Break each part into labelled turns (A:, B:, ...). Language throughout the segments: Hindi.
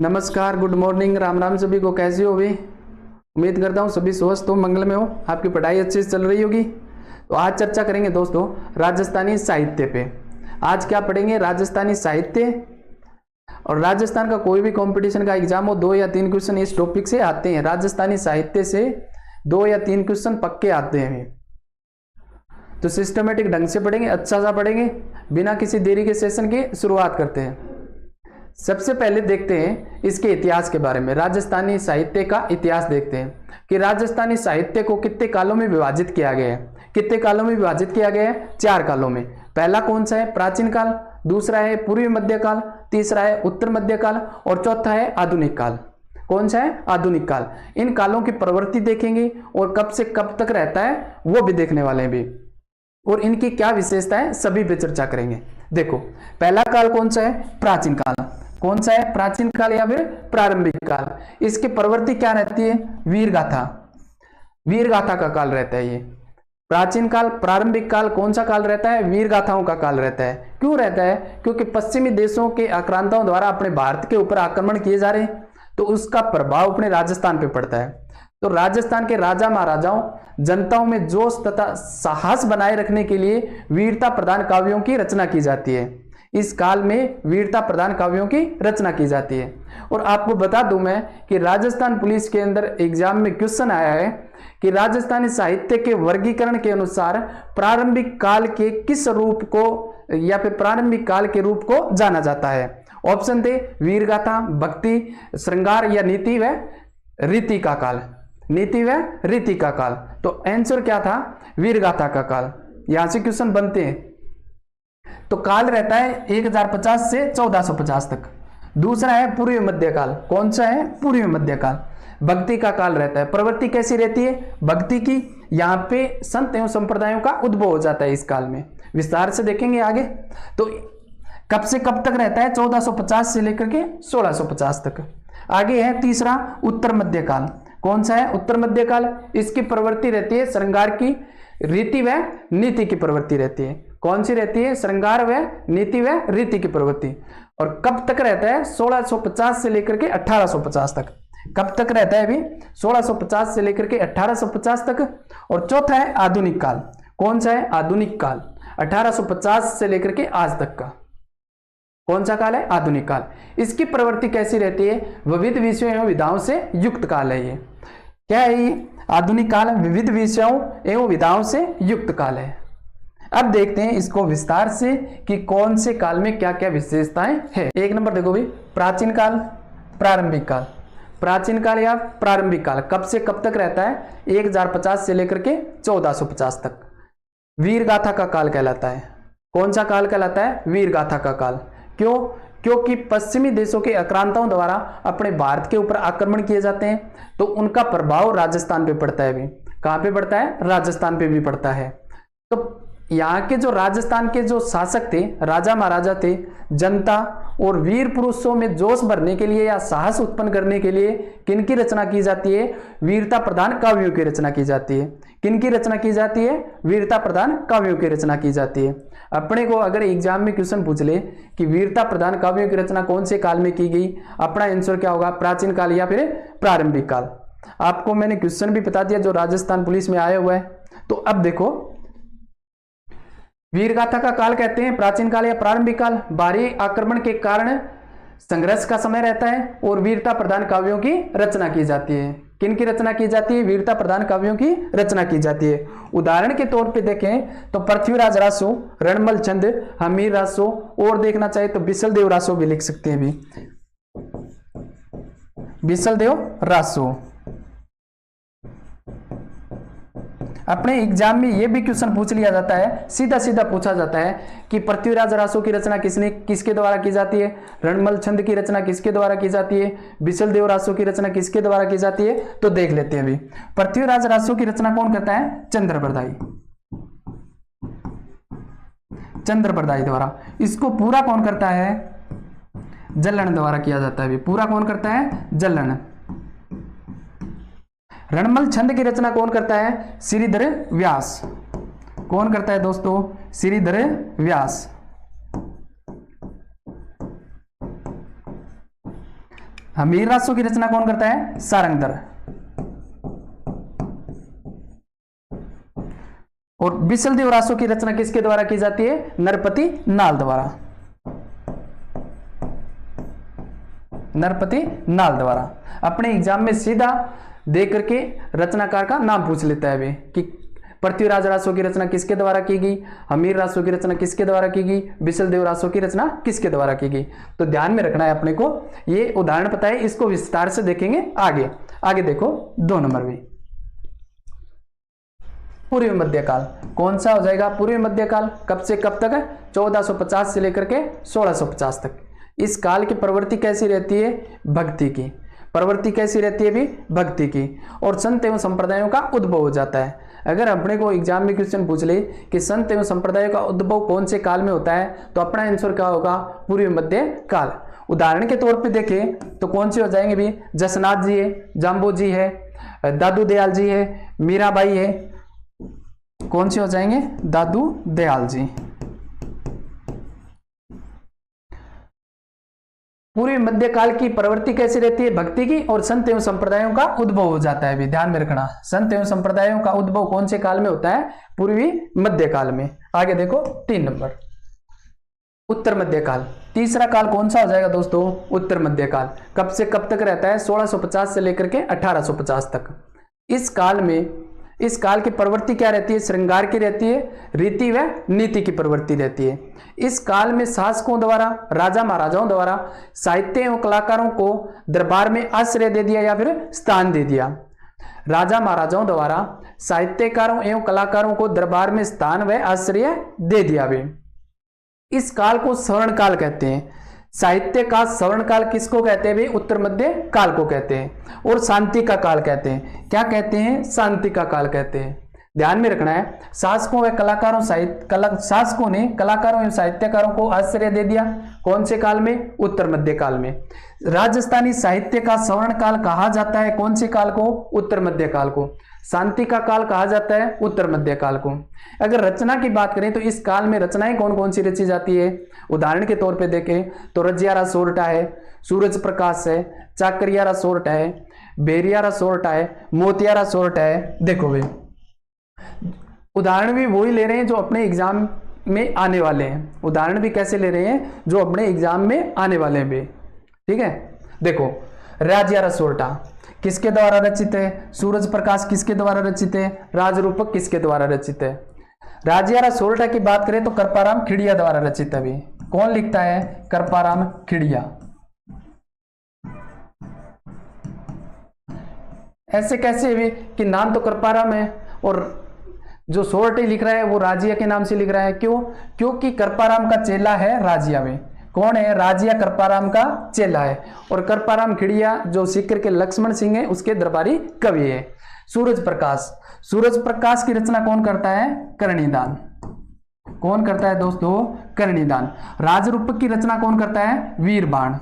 A: नमस्कार, गुड मॉर्निंग, राम राम सभी को। कैसे हो भी? उम्मीद करता हूँ सभी स्वस्थ हो, मंगल में हो, आपकी पढ़ाई अच्छे से चल रही होगी। तो आज चर्चा करेंगे दोस्तों राजस्थानी साहित्य पे। आज क्या पढ़ेंगे? राजस्थानी साहित्य। और राजस्थान का कोई भी कंपटीशन का एग्जाम हो, 2 या 3 क्वेश्चन इस टॉपिक से आते हैं। राजस्थानी साहित्य से 2 या 3 क्वेश्चन पक्के आते हैं। तो सिस्टमेटिक ढंग से पढ़ेंगे, अच्छा सा पढ़ेंगे। बिना किसी देरी के सेशन की शुरुआत करते हैं। सबसे पहले देखते हैं इसके इतिहास के बारे में। राजस्थानी साहित्य का इतिहास देखते हैं कि राजस्थानी साहित्य को कितने कालों में विभाजित किया गया है। कितने कालों में विभाजित किया गया है? 4 कालों में। पहला कौन सा है? प्राचीन काल, दूसरा है पूर्वी मध्यकाल, तीसरा है उत्तर मध्यकाल और चौथा है आधुनिक काल। कौन सा है? आधुनिक काल। इन कालों की प्रवृत्ति देखेंगे और कब से कब तक रहता है वो भी देखने वाले हैं भी, और इनकी क्या विशेषता है सभी पे चर्चा करेंगे। देखो, पहला काल कौन सा है? प्राचीन काल। कौन सा है? प्राचीन काल या फिर प्रारंभिक काल। इसकी प्रवृत्ति क्या रहती है? वीर गाथा। वीर गाथा का काल रहता है ये प्राचीन काल। प्रारंभिक काल कौन सा काल रहता है? वीर गाथाओं का काल रहता है। क्यों रहता है? क्योंकि पश्चिमी देशों के आक्रांताओं द्वारा अपने भारत के ऊपर आक्रमण किए जा रहे हैं, तो उसका प्रभाव अपने राजस्थान पे पड़ता है। तो राजस्थान के राजा महाराजाओं जनताओं में जोश तथा साहस बनाए रखने के लिए वीरता प्रधान काव्यों की रचना की जाती है। इस काल में वीरता प्रधान काव्यों की रचना की जाती है। और आपको बता दूं मैं कि राजस्थान पुलिस के अंदर एग्जाम में क्वेश्चन आया है कि राजस्थानी साहित्य के वर्गीकरण के अनुसार प्रारंभिक काल के किस रूप को या फिर प्रारंभिक काल के रूप को जाना जाता है। ऑप्शन थे वीर गाथा, भक्ति, श्रृंगार या नीति व रीति का काल। नीति व रीति का काल। तो आंसर क्या था? वीर गाथा का काल। यहां से क्वेश्चन बनते हैं। तो काल रहता है 1050 से 1450 तक। दूसरा है पूर्वी मध्यकाल। कौन सा है? पूर्वी मध्यकाल। भक्ति का काल रहता है। प्रवृत्ति कैसी रहती है भक्ति की? यहाँ पे संत एवं संप्रदायों का उद्भव हो जाता है इस काल में। विस्तार से देखेंगे आगे। तो कब से कब तक रहता है? 1450 से लेकर के 1650 तक। आगे है तीसरा उत्तर मध्यकाल। कौन सा है? उत्तर मध्यकाल। इसकी प्रवृत्ति रहती है श्रृंगार की, रीति व नीति की प्रवृत्ति रहती है। कौन सी रहती है? श्रृंगार व नीति व रीति की प्रवृत्ति। और कब तक रहता है? 1650 से लेकर के 1850 तक। कब तक रहता है अभी? 1650 से लेकर के 1850 तक। और चौथा है आधुनिक काल। कौन सा है? आधुनिक काल। 1850 से लेकर के आज तक का कौन सा काल है? आधुनिक काल। इसकी प्रवृत्ति कैसी रहती है? विविध विषयों एवं विधाओं से युक्त काल है ये। क्या है ये? आधुनिक काल विविध विषयों एवं विधाओं से युक्त काल है। अब देखते हैं इसको विस्तार से कि कौन से काल में क्या क्या विशेषताएं हैं। एक नंबर देखो भाई, प्राचीन काल, प्रारंभिक काल। प्राचीन काल या प्रारंभिक काल कब से कब तक रहता है? 1050 से लेकर के 1450 तक। वीर गाथा का काल कहलाता है। कौन सा काल कहलाता है? वीर गाथा का काल। क्यों? क्योंकि पश्चिमी देशों के आक्रांताओं द्वारा अपने भारत के ऊपर आक्रमण किए जाते हैं, तो उनका प्रभाव राजस्थान पे पड़ता है। भी कहां पे पड़ता है? राजस्थान पे भी पड़ता है। तो यहाँ के जो राजस्थान के जो शासक थे, राजा महाराजा थे, जनता और वीर पुरुषों में जोश भरने के लिए या साहस उत्पन्न करने के लिए किनकी रचना की जाती है? वीरता प्रधान काव्यों की रचना की जाती है। किनकी रचना की जाती है? वीरता प्रधान काव्यों की रचना की जाती है। अपने को अगर एग्जाम में क्वेश्चन पूछ ले कि वीरता प्रधान काव्यों की रचना कौन से काल में की गई, अपना आंसर क्या होगा? प्राचीन काल या फिर प्रारंभिक काल। आपको मैंने क्वेश्चन भी बता दिया जो राजस्थान पुलिस में आया हुआ है। तो अब देखो, वीर गाथा का काल कहते हैं प्राचीन काल या प्रारंभिक काल। बाहरी आक्रमण के कारण संघर्ष का समय रहता है और वीरता प्रधान काव्यों की रचना की जाती है। किनकी रचना की जाती है? वीरता प्रधान काव्यों की रचना की जाती है। उदाहरण के तौर पे देखें तो पृथ्वीराज रासो, रणमल छंद, हमीर रासो, और देखना चाहे तो बिसल देव रासो भी लिख सकते हैं। भी बिसल देव रासो। अपने एग्जाम में यह भी क्वेश्चन पूछ लिया जाता है, सीधा सीधा पूछा जाता है कि पृथ्वीराज रासो की रचना किसके द्वारा की जाती है? रणमल छंद की रचना किसके द्वारा की जाती है? बिसल देव रासो की रचना किसके द्वारा की जाती है? तो देख लेते हैं। अभी पृथ्वीराज रासो की रचना कौन करता है? चंद्रप्रदाई। चंद्रप्रदाई द्वारा। इसको पूरा कौन करता है? जल्लन द्वारा किया जाता है। पूरा कौन करता है? जल्लन। रणमल छंद की रचना कौन करता है? श्रीधर व्यास। कौन करता है दोस्तों? श्रीधर व्यास। हमीर रासों की रचना कौन करता है? सारंगधर। और बिसलदेव रासों की रचना किसके द्वारा की जाती है? नरपति नाल द्वारा। नरपति नाल द्वारा। अपने एग्जाम में सीधा देख करके रचनाकार का नाम पूछ लेता है वे कि पृथ्वीराज रासों की रचना किसके द्वारा की गई, हमीर रासों की रचना किसके द्वारा की गई, बिसलदेव रासों की रचना किसके द्वारा की गई। तो ध्यान में रखना है अपने को, ये उदाहरण पता है, इसको विस्तार से देखेंगे आगे। आगे देखो 2 नंबर में पूर्वी मध्यकाल कौन सा हो जाएगा? पूर्वी मध्यकाल कब से कब तक है? 1450 से लेकर के 1650 तक। इस काल की प्रवृत्ति कैसी रहती है? भक्ति की। प्रवृत्ति कैसी रहती है भी? भक्ति की। और संत एवं संप्रदायों का उद्भव हो जाता है। अगर अपने को एग्जाम में क्वेश्चन पूछ ले कि संत एवं संप्रदायों का उद्भव कौन से काल में होता है, तो अपना आंसर क्या होगा? पूर्वी मध्य काल। उदाहरण के तौर पे देखें तो कौन से हो जाएंगे भी? जसनाथ जी है, जाम्बो जी है, दादू दयाल जी है, मीराबाई है। कौन से हो जाएंगे? दादू दयाल जी। पूर्वी मध्यकाल की प्रवृत्ति कैसी रहती है? भक्ति की। और संत एवं संप्रदायों का उद्भव हो जाता है भी, ध्यान में रखना। संत एवं संप्रदायों का उद्भव कौन से काल में होता है? पूर्वी मध्यकाल में। आगे देखो 3 नंबर उत्तर मध्यकाल। तीसरा काल कौन सा हो जाएगा दोस्तों? उत्तर मध्यकाल। कब से कब तक रहता है? 1650 से लेकर के 1850 तक। इस काल की प्रवृत्ति क्या रहती है? श्रृंगार की रहती है, रीति व नीति की प्रवृत्ति रहती है। इस काल में शासकों द्वारा, राजा महाराजाओं द्वारा साहित्य एवं कलाकारों को दरबार में आश्रय दे दिया या फिर स्थान दे दिया। राजा महाराजाओं द्वारा साहित्यकारों एवं कलाकारों को दरबार में स्थान व आश्रय दे दिया वे। इस काल को स्वर्ण काल कहते हैं। साहित्य का स्वर्ण काल किसको कहते हैं? उत्तर मध्य काल को कहते हैं। और शांति का काल कहते हैं। क्या कहते हैं? शांति का काल कहते हैं। ध्यान में रखना है, शासकों व कलाकारों शासकों ने कलाकारों एवं साहित्यकारों को आश्रय दे दिया। कौन से काल में? उत्तर मध्य काल में। राजस्थानी साहित्य का स्वर्ण काल कहा जाता है कौन से काल को? उत्तर मध्य काल को। शांति का काल कहा जाता है उत्तर मध्य काल को। अगर रचना की बात करें तो इस काल में रचनाएं कौन कौन सी रची जाती है? उदाहरण के तौर पे देखें तो रजियारा सोरठा है, सूरज प्रकाश है, चाकरियारा सोरठा है, बेरियारा सोरठा है, मोतियारा सोरठा है। देखो वे उदाहरण भी वही ले रहे हैं जो अपने एग्जाम में आने वाले हैं। उदाहरण भी कैसे ले रहे हैं? जो अपने एग्जाम में आने वाले हैं भी। ठीक है, देखो रजियारा सोरठा किसके द्वारा रचित है? सूरज प्रकाश किसके द्वारा रचित है? राजरूपक किसके द्वारा रचित है? रजियारा सोरठा की बात करें तो कृपाराम खिड़िया द्वारा रचित है। कौन लिखता है? कृपाराम खिड़िया। ऐसे कैसे भी कि नाम तो कृपाराम है और जो सोरठे लिख रहा है वो राजिया के नाम से लिख रहा है। क्यों? क्योंकि कृपाराम का चेला है राजिया में। कौन है? राजिया कृपाराम का चेला है। और कृपाराम खिड़िया जो सीकर के लक्ष्मण सिंह है उसके दरबारी कवि है। सूरज प्रकाश की रचना कौन करता है? करणीदान। कौन करता है दोस्तों? करणीदान। राजरूपक की रचना कौन करता है? वीरबाण।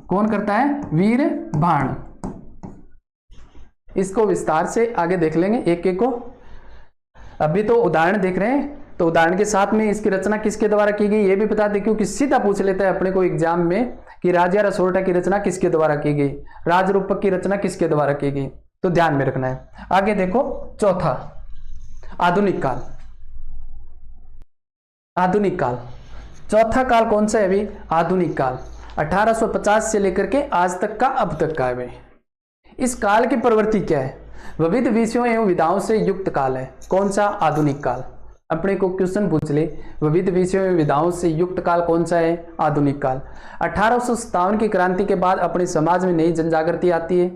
A: कौन करता है? वीरबाण। इसको विस्तार से आगे देख लेंगे एक एक को। अभी तो उदाहरण देख रहे हैं, तो उदाहरण के साथ में इसकी रचना किसके द्वारा की गई ये भी बता दें, क्योंकि सीधा पूछ लेता है अपने को एग्जाम में कि रजियारा सोरठा की रचना किसके द्वारा की गई, राजरूपक की रचना किसके द्वारा की गई। तो ध्यान में रखना है। आगे देखो चौथा आधुनिक काल। आधुनिक काल चौथा काल कौन सा है भाई? आधुनिक काल 1850 से लेकर के आज तक का, अब तक का है भाई। इस काल की प्रवृत्ति क्या है? विविध विषयों एवं विधाओं से युक्त काल है। कौन सा? आधुनिक काल। अपने को क्वेश्चन पूछ ले विविध विषयों एवं विधाओं से युक्त काल कौन सा है? आधुनिक काल। 1857 की क्रांति के बाद अपने समाज में नई जनजागृति आती है।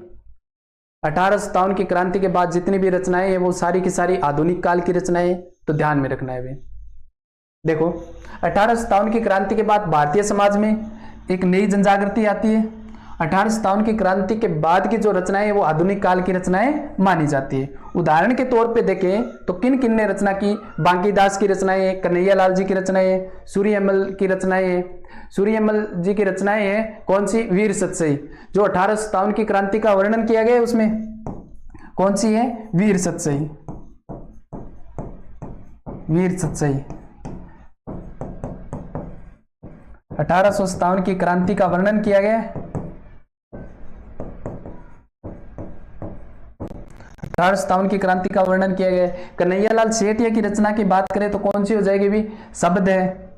A: 1857 की क्रांति के बाद जितनी भी रचनाएं हैं वो सारी की सारी आधुनिक काल की रचनाएं। तो ध्यान में रखना है भाई। देखो 1857 की क्रांति के बाद भारतीय समाज में एक नई जनजागृति आती है। 1857 की क्रांति के बाद की जो रचनाएं हैं वो आधुनिक काल की रचनाएं मानी जाती है। उदाहरण के तौर पे देखें तो किन किन ने रचना की? बांकीदास की रचनाएं हैं, कन्हैयालाल जी की रचनाएं हैं, सूर्यमल की रचनाएं हैं। सूर्यमल जी की रचनाएं हैं कौन सी? वीर सतसई। जो 1857 की क्रांति का वर्णन किया गया है उसमें कौन सी है? वीर सतसई। वीर सतसई 1857 की क्रांति का वर्णन किया गया 1857 की क्रांति का वर्णन किया गया है। कन्हैयालाल सेठिया की रचना की बात करें तो कौन सी हो जाएगी भी? शब्द है,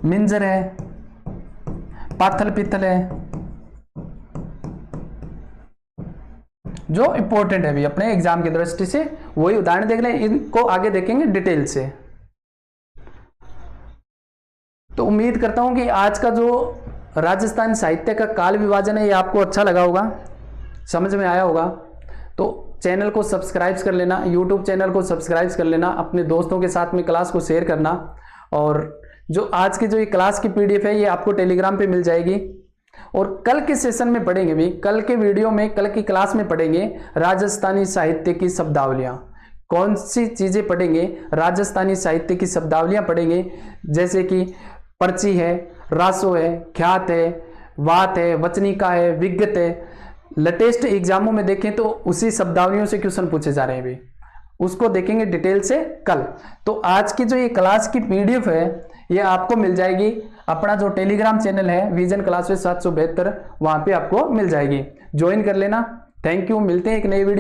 A: मिंजर है, पाथल पित्तल है। जो इंपॉर्टेंट है भी अपने एग्जाम की दृष्टि से, वही उदाहरण देख लें, इनको आगे देखेंगे डिटेल से। तो उम्मीद करता हूं कि आज का जो राजस्थान साहित्य का काल विभाजन है ये आपको अच्छा लगा होगा, समझ में आया होगा। तो चैनल को सब्सक्राइब कर लेना, यूट्यूब चैनल को सब्सक्राइब कर लेना, अपने दोस्तों के साथ में क्लास को शेयर करना। और जो आज की जो ये क्लास की पीडीएफ है ये आपको टेलीग्राम पे मिल जाएगी। और कल के सेशन में पढ़ेंगे भी, कल के वीडियो में, कल की क्लास में पढ़ेंगे राजस्थानी साहित्य की शब्दावलियां। कौन सी चीजें पढ़ेंगे? राजस्थानी साहित्य की शब्दावलियां पढ़ेंगे, जैसे कि पर्ची है, रासो है, ख्यात है, वात है, वचनिका है, विगत है। लेटेस्ट एग्जामों में देखें तो उसी शब्दावलियों से क्वेश्चन पूछे जा रहे हैं भी, उसको देखेंगे डिटेल से कल। तो आज की जो ये क्लास की पीडीएफ है ये आपको मिल जाएगी, अपना जो टेलीग्राम चैनल है विजन क्लासेस 772, वहां पे आपको मिल जाएगी, ज्वाइन कर लेना। थैंक यू, मिलते हैं एक नई वीडियो।